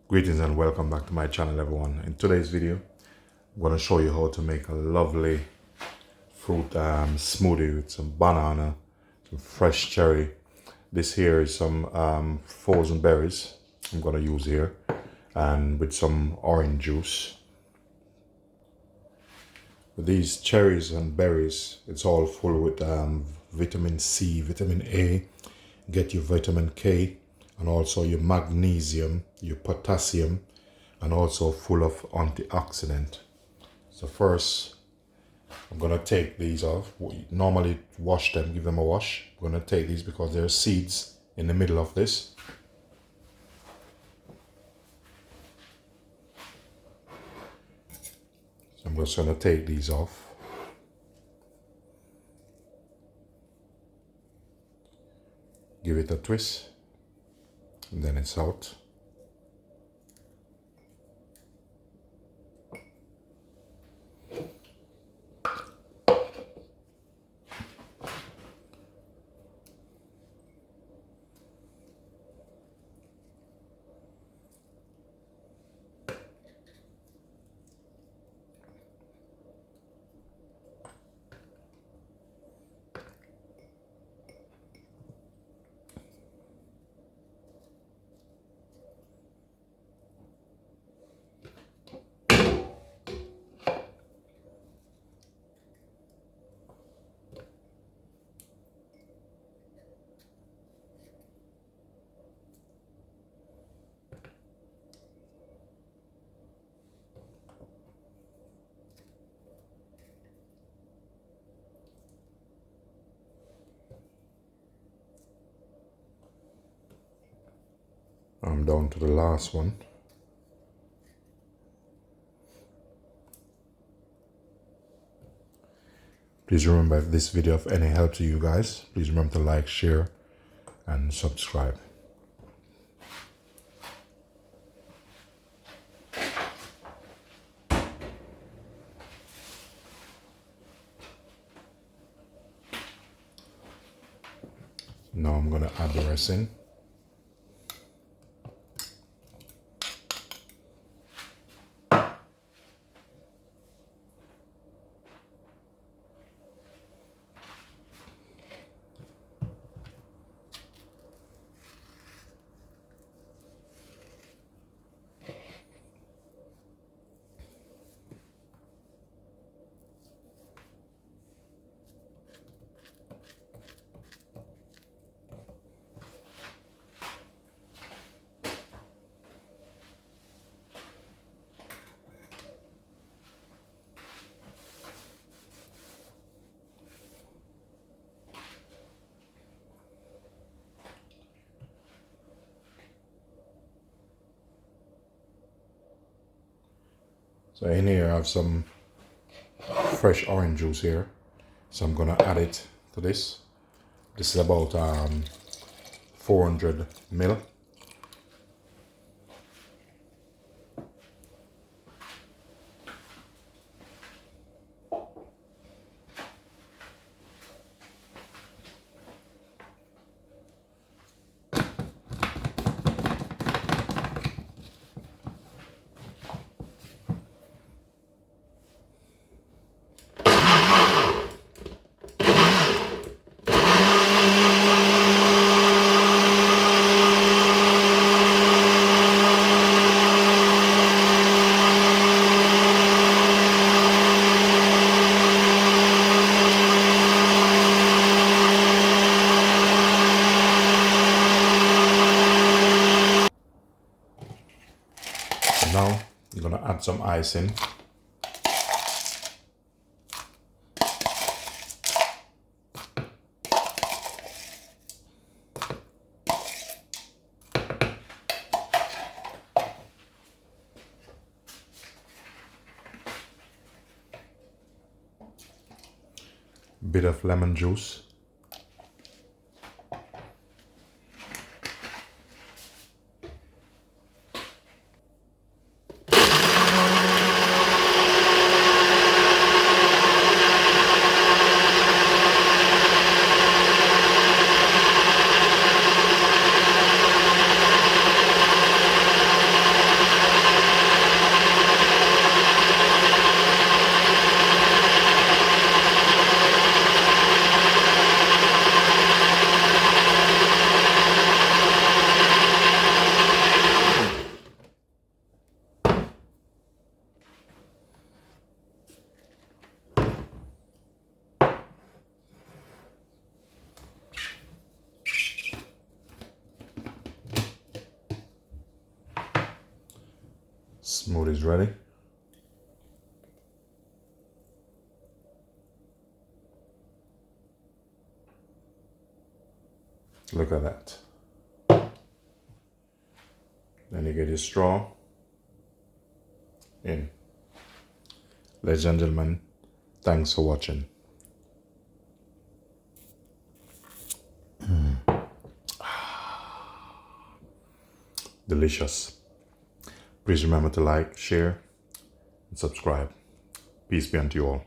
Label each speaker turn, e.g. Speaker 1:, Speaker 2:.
Speaker 1: Greetings and welcome back to my channel, everyone. In today's video, I'm going to show you how to make a lovely fruit smoothie with some banana, some fresh cherry. This here is some frozen berries I'm going to use here, and with some orange juice. With these cherries and berries, it's all full with vitamin C, vitamin A, get your vitamin K, and also your magnesium, your potassium, and also full of antioxidant. So first, I'm gonna take these off. We normally wash them, give them a wash. I'm gonna take these because there are seeds in the middle of this. So I'm just gonna take these off. Give it a twist, and then it's out. I'm down to the last one. Please remember, if this video of any help to you guys, please remember to like, share, and subscribe. Now I'm gonna add the rest in. So in here I have some fresh orange juice here. So I'm gonna add it to this. This is about 400 ml. Now I'm gonna add some ice in. Bit of lemon juice. Smoothie's ready. Look at that. Then you get your straw in. Ladies and gentlemen, thanks for watching. Delicious. Please remember to like, share, and subscribe. Peace be unto you all.